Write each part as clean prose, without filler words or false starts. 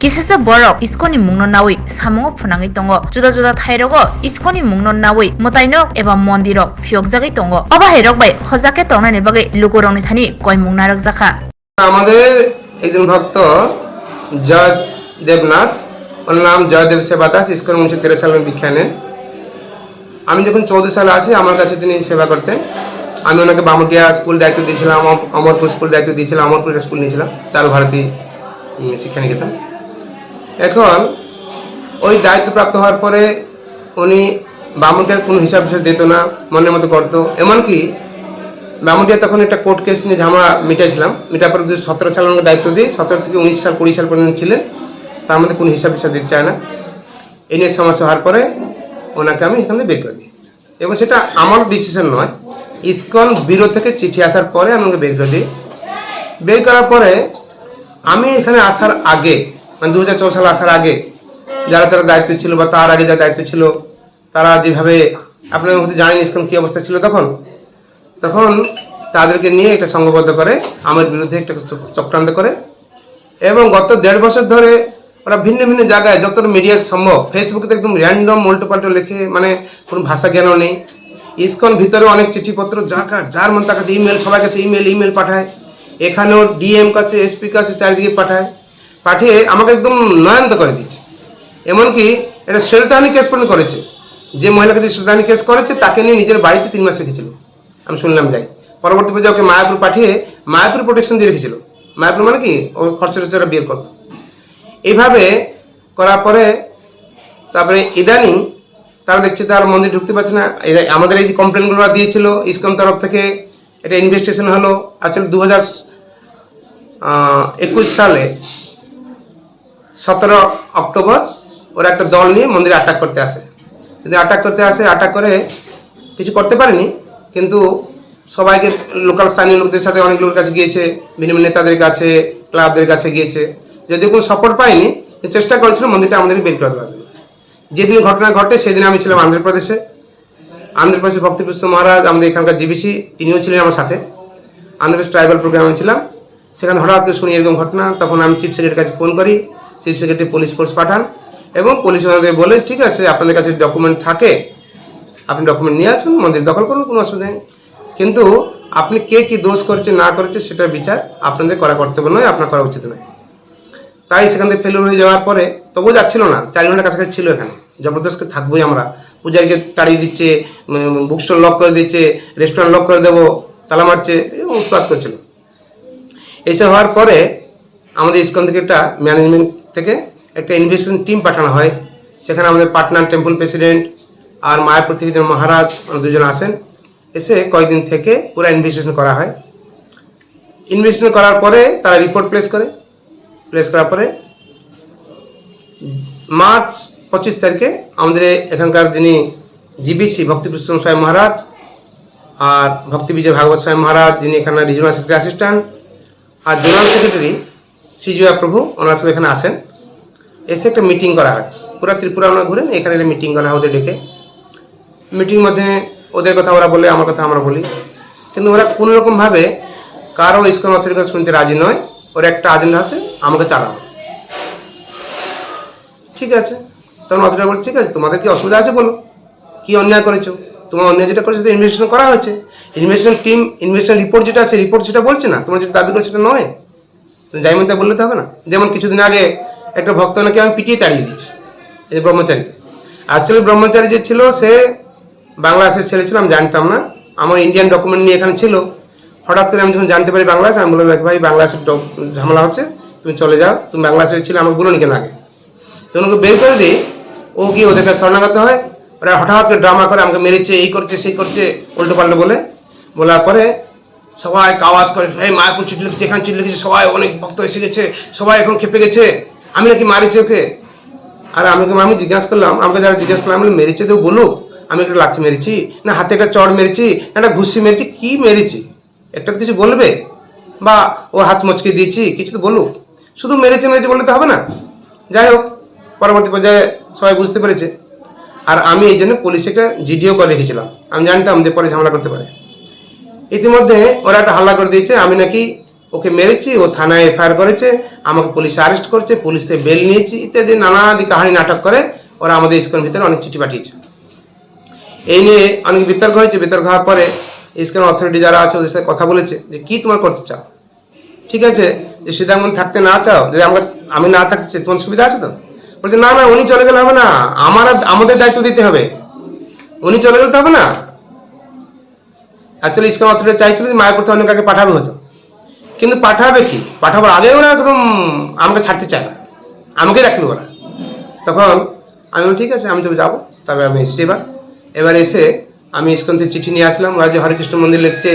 Kisasa borok iskoni mungno nawi samungo phunangi tongo juda juda thairogo iskoni mungno nawi motainok eba mondirok phiokjagui tongo oba hairok bai hojake tongnani bagai lukorongni thani koi mungnarak jakha আমাদের একজন ভক্ত জয় দেবনাথ ওর নাম জয়দেব সেবা Das ISKCON 1913 সালের দীক্ষা নেন। আমি যখন 14 সালে আসি আমার কাছে তিনি সেবা করতেন। আমি ওনাকে বামুটিয়া স্কুল দায়িত্ব দিয়েছিলাম, অমরপুর স্কুল দায়িত্ব দিয়েছিলাম, অমরপুর স্কুল নিয়েছিলাম, চারু ভারতী শিক্ষা নিকেতন। এখন ওই দায়িত্বপ্রাপ্ত হওয়ার পরে উনি বামুটিয়ার কোনো হিসাব দিত না, মনের মতো করতো। এমনকি বামুটিয়া তখন একটা কোর্ট কেস নিয়ে ঝামেলা মিটাইছিলাম, মিটার পরে 17 সালে ওনাকে দায়িত্ব দিই। 17 থেকে 19 সাল 20 সাল পর্যন্ত ছিলেন, তার মধ্যে কোনো হিসাব দিতে চায় না। এই নিয়ে সমস্যা হওয়ার পরে ওনাকে আমি এখানে বের করে দিই। এবং সেটা আমার ডিসিশন নয়, ইসকন ব্যুরো থেকে চিঠি আসার পরে আমি ওকে বের করে দিই। বের করার পরে আমি এখানে আসার আগে, মানে 2004 সালে আসার আগে যারা যারা দায়িত্ব ছিল বা তার আগে যারা দায়িত্ব ছিল, তারা যেভাবে আপনাদের মধ্যে জানেন ইসকন কী অবস্থা ছিল তখন তাদেরকে নিয়ে একটা সংঘবদ্ধ করে আমার বিরুদ্ধে একটা চক্রান্ত করে। এবং গত 1.5 বছর ধরে ওরা ভিন্ন ভিন্ন জায়গায় যতটা মিডিয়া সম্ভব, ফেসবুকে তো একদম র্যান্ডম উল্টোপাল্টো লেখে, মানে কোনো ভাষা জ্ঞানও নেই। ইসকন ভিতরে অনেক চিঠিপত্র যার মন তার কাছে ইমেল, সবার কাছে ইমেল পাঠায়। এখানেও ডিএম কাছে, এসপি কাছে, চারিদিকে পাঠিয়ে আমাকে একদম নয়ান্ত করে দিচ্ছে। এমনকি এটা শ্রেণীতাহানি কেস পর্যন্ত করেছে। যে মহিলাকে যে শ্রেণীতাহানি কেস করেছে তাকে নিয়ে নিজের বাড়িতে 3 মাস রেখেছিল, আমি শুনলাম যাই। পরবর্তী পর্যায়ে ওকে মায়াপুর পাঠিয়ে মায়াপুর প্রোটেকশন দিয়ে রেখেছিল। মায়াপুর মানে কি, ও খরচা বিয়ে করতো। এইভাবে করার পরে তারপরে ইদানিং তারা দেখছে তার মন্দির ঢুকতে পারছে না। আমাদের এই যে কমপ্লেনগুলো দিয়েছিল ইসকন তরফ থেকে, এটা ইনভেস্টিগেশন হলো। আসলে 2021 সালে 17 অক্টোবর ওরা একটা দল নিয়ে মন্দিরে অ্যাটাক করতে আসে। যদি অ্যাটাক করে কিছু করতে পারেনি, কিন্তু সবাইকে লোকাল স্থানীয় লোকদের সাথে অনেক লোকের কাছে গিয়েছে, বিভিন্ন নেতাদের কাছে, ক্লাবদের কাছে গিয়েছে। যদিও কোনো সাপোর্ট পায়নি, চেষ্টা করেছিল মন্দিরটা আমাদেরকে বের করে দেওয়ার জন্য। যেদিন ঘটনা ঘটে সেদিন আমি ছিলাম আন্ধ্রপ্রদেশে ভক্তিপুষ্প মহারাজ, আমাদের এখানকার জিবিসি, তিনিও ছিলেন আমার সাথে। আন্ধ্রপ্রদেশ ট্রাইবাল প্রোগ্রামে ছিলাম। সেখানে হঠাৎ করে শুনি এরকম ঘটনা। তখন আমি চিফ সেক্রেটারির কাছে ফোন করি, চিফ সেক্রেটারি পুলিশ ফোর্স পাঠান এবং পুলিশ ওনাদের বলে ঠিক আছে আপনাদের কাছে ডকুমেন্ট থাকে, আপনি ডকুমেন্ট নিয়ে আসুন, মন্দির দখল করুন, কোনো অসুবিধা নেই। কিন্তু আপনি কে কী দোষ করেছে না করেছে সেটার বিচার আপনাদের করা কর্তব্য নয়, আপনার করা উচিত নয়। তাই সেখান থেকে ফেলুর হয়ে যাওয়ার পরে তবুও যাচ্ছিল না, 4 ঘন্টার কাছাকাছি ছিল এখানে। জবরদস্ত থাকবোই আমরা, পূজারীকে তাড়িয়ে দিচ্ছে, বুক স্টল লক করে দিচ্ছে, রেস্টুরেন্ট লক করে দেবো, তালা মারছে, উৎপাত করছিল। এইসব হওয়ার পরে আমাদের ইসকন থেকে একটা ম্যানেজমেন্ট থেকে একটা ইনভেস্টিগেশন টিম পাঠানো হয়। সেখানে আমাদের পাটনার টেম্পল প্রেসিডেন্ট আর মায়াপুর থেকে যে মহারাজ দুজন আসেন, এসে কয়েকদিন থেকে পুরো ইনভেস্টিগেশন করা হয়। ইনভেস্টিগেশন করার পরে তারা রিপোর্ট প্লেস করার পরে মার্চ 25 তারিখে আমাদের এখানকার যিনি জিবিসি ভক্তিপুষ্প স্বামী মহারাজ আর ভক্তি বিজয় ভাগবত স্বামী মহারাজ, যিনি এখানে রিজনাল সেক্রেটারি অ্যাসিস্ট্যান্ট, আর জেনারেল সেক্রেটারি শ্রীজয়া প্রভু, ওনার সব এখানে আসেন। এসে একটা মিটিং করা হয়। পুরো ত্রিপুরা ওনারা ঘুরেন, এখানে একটা মিটিং করা হয় ওদের ডেকে। মিটিং মধ্যে ওদের কথা ওরা বলে, আমার কথা আমরা বলি, কিন্তু ওরা কোনোরকমভাবে কারো ইসকন অথরিটির কথা শুনতে রাজি নয়। ওর একটা এজেন্ডা হচ্ছে আমাকে তাড়ানো। ঠিক আছে, তখন অথরিটি বলে ঠিক আছে তোমাদের কি অসুবিধা আছে বলো, কি অন্যায় করেছো, তোমার অন্যায় যেটা করেছো ইনভেস্টিগেশন করা হয়েছে। ইনভেস্টিগেশন রিপোর্ট যেটা আছে, রিপোর্ট সেটা বলছে না, তোমার যেটা দাবি করছে সেটা নয়। তুমি যাই মধ্যে বললে তো হবে না। যেমন কিছুদিন আগে একটা ভক্ত নাকি আমি পিটিয়ে তাড়িয়ে দিচ্ছি, এই যে ব্রহ্মচারী। অ্যাকচুয়ালি ব্রহ্মচারী যে ছিল সে বাংলাদেশের ছেলে ছিল, আমি জানতাম না। আমার ইন্ডিয়ান ডকুমেন্ট নিয়ে এখানে ছিল। হঠাৎ করে আমি যখন জানতে পারি বাংলাদেশ, আমি বললাম ভাই বাংলাদেশের ঝামেলা হচ্ছে, তুমি চলে যাও, তুমি বাংলাদেশের ছিল, আমাকে বলো নি কেন আগে। তখন ওকে বের করে দিই, ও গিয়ে ওদের কাছে শরণাগত হয়। ওরা হঠাৎ করে ড্রামা করে, আমাকে মেরেছে, এই করছে সেই করছে, উল্টো পাল্টো বলার পরে সবাই আওয়াজ করে, এই মায়াপুর চিঠি লিখেছে, এখানে চিঠি লিখেছে, সবাই অনেক ভক্ত এসে গেছে, সবাই এখন খেপে গেছে, আমি নাকি মারিছি ওকে। আর আমি জিজ্ঞাসা করলাম, আমাকে যারা জিজ্ঞাসা করলাম আমি মেরেছে তো বলুক, আমি একটা লাঠি মেরেছি না হাতে একটা চড় মেরেছি না একটা ঘুষি মেরেছি, কি মেরেছি একটা তো কিছু বলবে, বা ও হাত মচকে দিয়েছি কিছু তো বলুক। শুধু মেরেছে বললে তো হবে না। যাই হোক, পরবর্তী পর্যায়ে সবাই বুঝতে পেরেছে। আর আমি এই জন্য পুলিশে একটা জিডিও করে রেখেছিলাম, আমি জানতাম যে পরে ঝামেলা করতে পারে। ইতিমধ্যে ওরা একটা হাল্লা করে দিয়েছে আমি নাকি ওকে মেরেছি, ও থানায় এফআইআর করেছে, আমাকে পুলিশ অ্যারেস্ট করেছে, পুলিশ থেকে বেল নিয়েছি ইত্যাদি নানাদি কাহিনী নাটক করে ওরা আমাদের ইসকন ভিতরে অনেক চিঠি পাঠিয়েছে। এই নিয়ে অনেক বিতর্ক হয়েছে। বিতর্ক হওয়ার পরে ইসকন অথরিটি যারা আছে ওদের সাথে কথা বলেছে যে কি তোমার করতে চাও, ঠিক আছে, যে সীতামন থাকতে না চাও, যদি আমি না থাকতে চাই তোমার সুবিধা আছে তো? বলছে না না, উনি চলে গেলে হবে না, আমাদের দায়িত্ব দিতে হবে, উনি চলে গেলে তো হবে না। অ্যাকচুয়ালি ইসকন অথরিটি চাইছিল যে মায়াপুর থেকে অন্য কাকে পাঠাবে হতো, কিন্তু পাঠাবে কি, পাঠাবার আগে ওরা একদম আমাকে ছাড়তে চায় না, আমাকেই রাখবে ওরা। তখন আমি বলি ঠিক আছে, আমি তো যাবো। তবে আমি এসেছি এবার এসে আমি ইসকন থেকে চিঠি নিয়ে আসলাম। ওরা যে হরেকৃষ্ণ মন্দির লিখছে,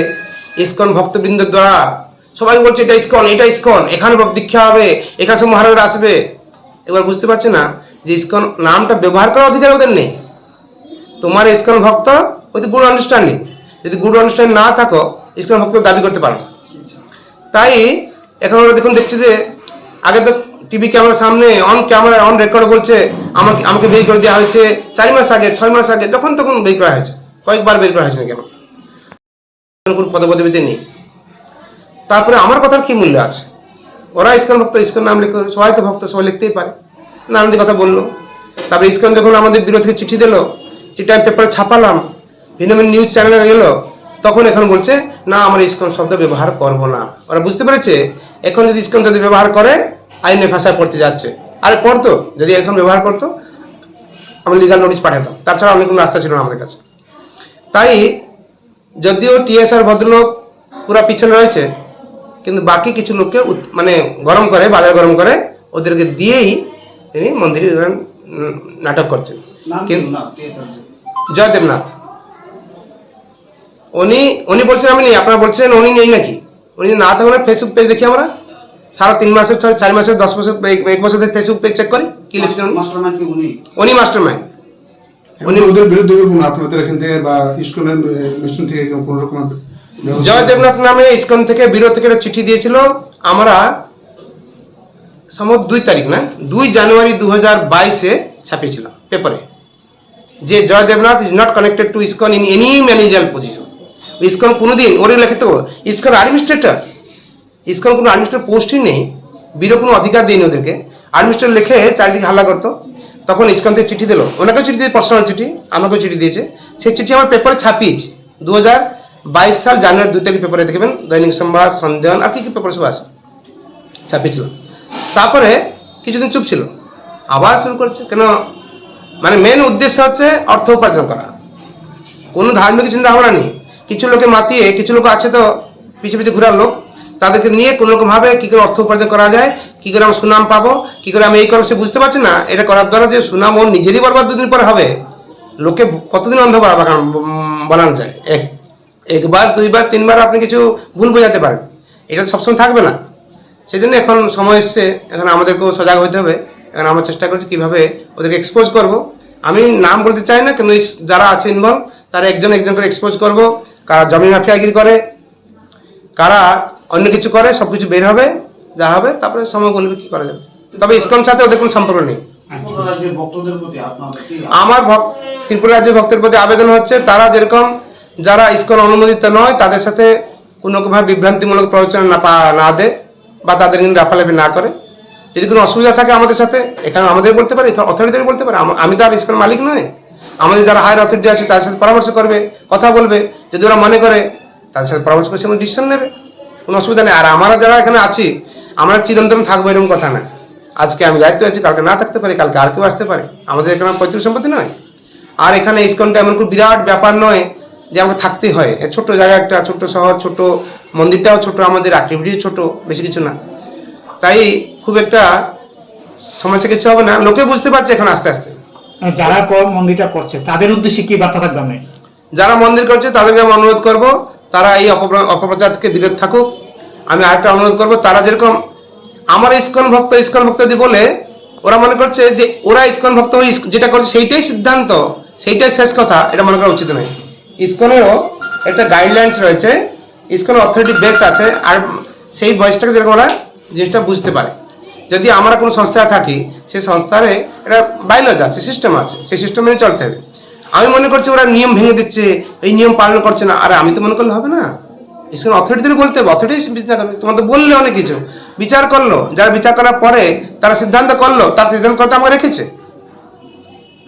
ইসকন ভক্তবৃন্দের দ্বারা সবাই বলছে এটা ইসকন, এটা ইসকন, এখানে দীক্ষা হবে, এখানে সব মহারাজরা আসবে। এবার বুঝতে পারছে না যে ইসকন নামটা ব্যবহার করার অধিকার ওদের নেই। তোমার ইসকন ভক্ত ওই গুড আন্ডারস্ট্যান্ডিং, যদি গুড আন্ডারস্ট্যান্ডিং না থাকো ইসকন ভক্ত দাবি করতে পারো। তাই এখন ওরা দেখুন দেখছি যে আগে তো টিভি ক্যামেরার সামনে অন ক্যামেরা অন রেকর্ড বলছে আমাকে বের করে দেওয়া হয়েছে 4 মাস আগে 6 মাস আগে, যখন তখন বের করা হয়েছে, কয়েকবার বের করা হয়েছে না কেন, কোনো পদপদবিতে নেই। তারপরে আমার কথার কি মূল্য আছে? ওরা ইসকন ভক্ত, ইসকন নাম লিখে, সবাই তো ভক্ত, সবাই লিখতেই পারে, নানাদি কথা বললো। তারপরে ইসকন যখন আমাদের বিরোধীকে চিঠি দিল, চিঠি আমি পেপারে ছাপালাম, ভিন্ন ভিন্ন নিউজ চ্যানেলে গেল, তখন এখন বলছে না আমরা ইসকন শব্দ ব্যবহার করব না। ওরা বুঝতে পেরেছে এখন যদি ইসকন যদি ব্যবহার করে আইনের ভাষায় পড়তে যাচ্ছে। আরে পড়তো, যদি এখন ব্যবহার করতো আমি লিগাল নোটিশ পাঠাতাম, তাছাড়া অনেক কোনো রাস্তা ছিল না আমাদের কাছে। তাই যদিও টিএসআর ভদ্রলোক পুরো পিছনে রয়েছে, কিন্তু বাকি কিছু লোককে মানে গরম করে, বাজার গরম করে ওদেরকে দিয়েই তিনি মন্দিরে নাটক করছেন। কিন্তু জয়দেবনাথ উনি বলছেন আমি নেই, আপনারা বলছেন উনি নেই নাকি? উনি না থাকলে ফেসবুক পেজ দেখি আমরা সারা 3 মাসের 4 মাসের 10 বছর 1 বছর ধরে ফেসবুক পেজ চেক করি, কি লিখছেন উনি মাস্টারমাইন্ড। উনি ওদের বিরুদ্ধে আপনাদের এখান থেকে বা ইসকনের মিশন থেকে কোন রকম জয় দেবনাথ নামে ইসকন থেকে বিরোধ থেকে চিঠি দিয়েছিল। আমরা সম্ভবত 2 তারিখ না 2 জানুয়ারি 2022-এ ছাপিয়েছিলাম পেপারে যে Joy Debnath is not connected to ISKCON in any managerial position. ISKCON কোনোদিন ওরে লেখে তো ইসকন অ্যাডমিনিস্ট্রেটর, ইসকন কোনো অ্যাডমিনিস্ট্রেটর পোস্টই নেই, বিরো কোনো অধিকার দেয়নি ওদেরকে। অ্যাডমিনিস্ট্রেটর লিখে চারিদিকে হাল্লা করতো। তখন ইসকন থেকে চিঠি দিল, ওনাকেও চিঠি দিয়ে পার্সোনাল চিঠি, আমাকেও চিঠি দিয়েছে। সেই চিঠি আমার পেপারে ছাপিয়েছি 2022 সাল জানুয়ারি 2 তারিখ পেপারে দেখবেন, দৈনিক সংবাদ, সন্দেহন আর কি কি পেপার সব আছে, ছাপিয়েছিল। তারপরে কিছুদিন চুপ ছিল, আবার শুরু করছে। কেন মানে মেন উদ্দেশ্য হচ্ছে অর্থ উপার্জন করা, কোনো ধার্মিক চিন্তা ভাবনা নেই। কিছু লোকে মাতিয়ে, কিছু লোক আছে তো পিছিয়ে পিছিয়ে ঘোরার লোক, তাদেরকে নিয়ে কোনো রকম ভাবে কি করে অর্থ উপার্জন করা যায়, কি করে আমি সুনাম পাবো, কি করে আমি এই করবো, সে বুঝতে পারছি না। এটা করার দ্বারা যে সুনাম ওর নিজেরই বরবাদ 2 দিন পরে হবে, লোকে কতদিন অন্ধ বানানো যায়। একবার 2 বার 3 বার আপনি কিছু ভুল বোঝাতে পারেন, এটা সবসময় থাকবে না। সেই জন্য এখন সময় এসছে, এখন আমাদেরকেও সজাগ হতে হবে। এখন আমরা চেষ্টা করছি কীভাবে ওদেরকে এক্সপোজ করব। আমি নাম বলতে চাই না, কিন্তু যারা আছে ইনভলভ তারা একজন করে এক্সপোজ করব। কারা জমি মাফিয়াগিরি করে, কারা অন্য কিছু করে, সব কিছু বের হবে, যা হবে তারপরে সময় বলবে কি করা যাবে। তবে ইসকন সাথে ওদের কোনো সম্পর্ক নেই। আমার ত্রিপুরা রাজ্যের ভক্তের প্রতি আবেদন হচ্ছে, তারা যেরকম যারা ইসকন অনুমোদিত নয় তাদের সাথে কোনো রকমভাবে বিভ্রান্তিমূলক প্ররোচনা না দেয় বা তাদের কিন্তু লাফালাফি না করে। যদি কোনো অসুবিধা থাকে আমাদের সাথে এখানে আমাদের বলতে পারে, অথরিটিদের বলতে পারে। আমি তো আর ইসকন মালিক নয়, আমাদের যারা হায়ার অথরিটি আছে তাদের সাথে পরামর্শ করবে, কথা বলবে। যদি ওরা মনে করে তাদের সাথে পরামর্শ করে সেগুলো ডিসিশন নেবে, কোনো অসুবিধা নেই। আর আমরা যারা এখানে আছি আমরা চিরন্তন থাকবো এরকম কথা না। আজকে আমি দায়িত্ব আছি, কালকে না থাকতে পারি, কালকে আর কেউ আসতে পারে। আমাদের এখানে পৈতৃক সম্পত্তি নয়। আর এখানে ইসকনটা এমন কোনো বিরাট ব্যাপার নয় যে আমাকে থাকতেই হয়। ছোট্ট জায়গা একটা, ছোট্ট শহর, ছোট মন্দিরটাও ছোট, আমাদের অ্যাক্টিভিটি ছোট, বেশি কিছু না। তাই খুব একটা সমস্যা কিছু হবে না, লোকে বুঝতে পারছে এখন আস্তে আস্তে। যারা মন্দিরটা করছে তাদের উদ্দেশ্যে কি বার্তা থাকবে? আমি যারা মন্দির করছে তাদেরকে আমি অনুরোধ করবো তারা এই অপপ্রচার থেকে বিরত থাকুক। আমি আরেকটা অনুরোধ করবো, তারা যেরকম আমার ইসকন ভক্ত যদি বলে ওরা মনে করছে যে ওরা ইসকন ভক্ত যেটা করছে সেইটাই সিদ্ধান্ত, সেইটাই শেষ কথা, এটা মনে করা উচিত নয়। ইসকনেরও একটা গাইডলাইন্স রয়েছে, ইসকন অথরিটি বেস আছে, আর সেই বয়সটাকে যেরকম ওরা জিনিসটা বুঝতে পারে। যদি আমরা কোনো সংস্থায় থাকি, সেই সংস্থার একটা বাইলজ আছে, সিস্টেম আছে, সেই সিস্টেম মেনে চলতে হবে। আমি মনে করছি ওরা নিয়ম ভেঙে দিচ্ছে, এই নিয়ম পালন করছে না, আর আমি তো মনে করলে হবে না। ইসকন অথরিটিদের বলতে হবে, অথরিটি বিচার করবে। তোমার তো বললে অনেক কিছু, বিচার করলো, যারা বিচার করার পরে তারা সিদ্ধান্ত করলো, তার সিদ্ধান্ত করতে আমাকে রেখেছে।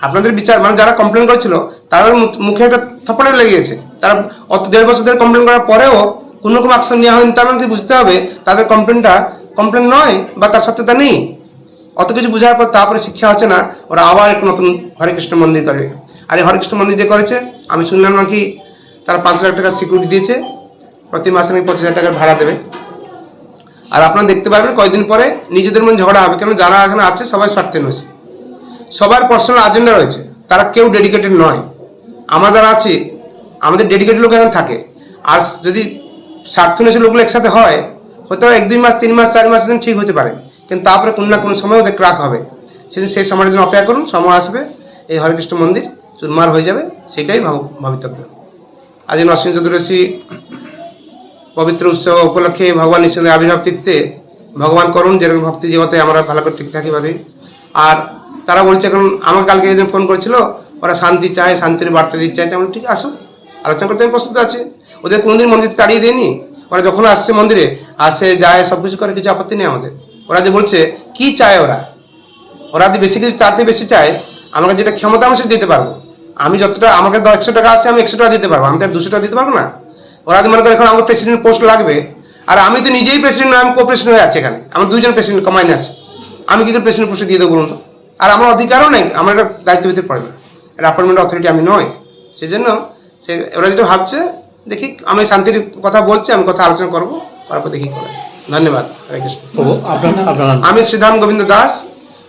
আপনাদের বিচার মানে যারা কমপ্লেন করেছিল তাদের মুখে একটা থপ্পড়ে লেগেছে। তারা অত 1.5 বছর ধরে কমপ্লেন করার পরেও কোনো রকম অ্যাকশন নেওয়া হয়নি, তার মানে কি বুঝতে হবে তাদের কমপ্লেনটা কমপ্লেন নয় বা তার সত্যতা নেই। অত কিছু বোঝার পর তারপরে শিক্ষা হচ্ছে না, ওরা আবার একটা নতুন হরে কৃষ্ণ মন্দির করে। আর এই হরে কৃষ্ণ মন্দির যে করেছে, আমি শুনলাম নাকি তারা 5 লাখ টাকা সিকিউরিটি দিয়েছে, প্রতি মাসে নাকি 25,000 টাকার ভাড়া দেবে। আর আপনারা দেখতে পারবেন কয়েকদিন পরে নিজেদের মধ্যে ঝগড়া হবে, কেন যারা এখানে আছে সবাই স্বার্থান্বেষী, সবার পার্সোনাল এজেন্ডা রয়েছে, তারা কেউ ডেডিকেটেড নয়। আমরা যারা আছি আমাদের ডেডিকেটেড লোক এখানে থাকে, আর যদি স্বার্থান্বেষী লোকগুলো একসাথে হয় হয়তো 1-2 মাস 3 মাস 4 মাসের জন্য ঠিক হতে পারে, কিন্তু তারপরে কোনো না কোনো সময় ওদের ক্রাক হবে। সেই সময়ের জন্য অপেক্ষা করুন, সময় আসবে এই হরেকৃষ্ণ মন্দির চুরমার হয়ে যাবে, সেটাই ভবিতব্য। আজ নরসিংহ চতুর্দশী পবিত্র উৎসব উপলক্ষে ভগবান ঈশ্বরের আবির্ভাব তিথিতে ভগবান করুন যেরকম ভক্তি জগতে আমরা ভালো করে ঠিক থাকি পারি। আর তারা বলছে এখন আমাকে কালকে একজন ফোন করেছিল, ওরা শান্তি চায়, শান্তির বার্তা দিতে চাইছে। আমরা ঠিক আসো, আলোচনা করতে আমি প্রস্তুত আছি। ওদের কোনোদিন মন্দির তাড়িয়ে দেয়নি, ওরা যখন আসছে মন্দিরে আসে যায় সব কিছু করে, কিছু আপত্তি নেই আমাদের। ওরা যে বলছে কি চায়, ওরা যদি বেশি কিছু চাইতে বেশি চায়, আমাকে যেটা ক্ষমতা আমি সেটা দিতে পারবো। আমি যতটা আমাকে 100 টাকা আছে আমি 100 টাকা দিতে পারবো, আমি তো 200 টাকা দিতে পারবো না। ওরা যদি মনে করে এখন আমাকে প্রেসিডেন্ট পোস্ট লাগবে, আর আমি তো নিজেই প্রেসিডেন্ট নয়, আমি কো প্রেসিডেন্ট হয়ে আছে এখানে, আমার 2জন প্রেসিডেন্ট কমাইনে আছে, আমি কি করে প্রেসিডেন্ট পোস্টে দিয়ে দেবো বলুন তো? আর আমার অধিকারও নেই, আমার একটা দায়িত্ব দিতে পারে না, এটা অ্যাপয়েন্টমেন্ট অথরিটি আমি নয়। সেই জন্য ওরা যেটা ভাবছে, দেখি আমি শান্তির কথা বলছি, আমি কথা আলোচনা করবো, তারপর দেখি করে। ধন্যবাদ। হরে কৃষ্ণ। আমি Shridham Gobinda Das,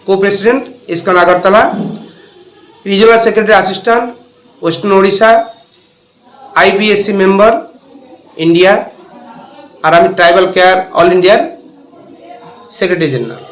co president ISKCON Agartala, regional secretary assistant western Odisha, IBSC member India, আর আমি ট্রাইবাল কেয়ার অল ইন্ডিয়ার সেক্রেটারি জেনারেল।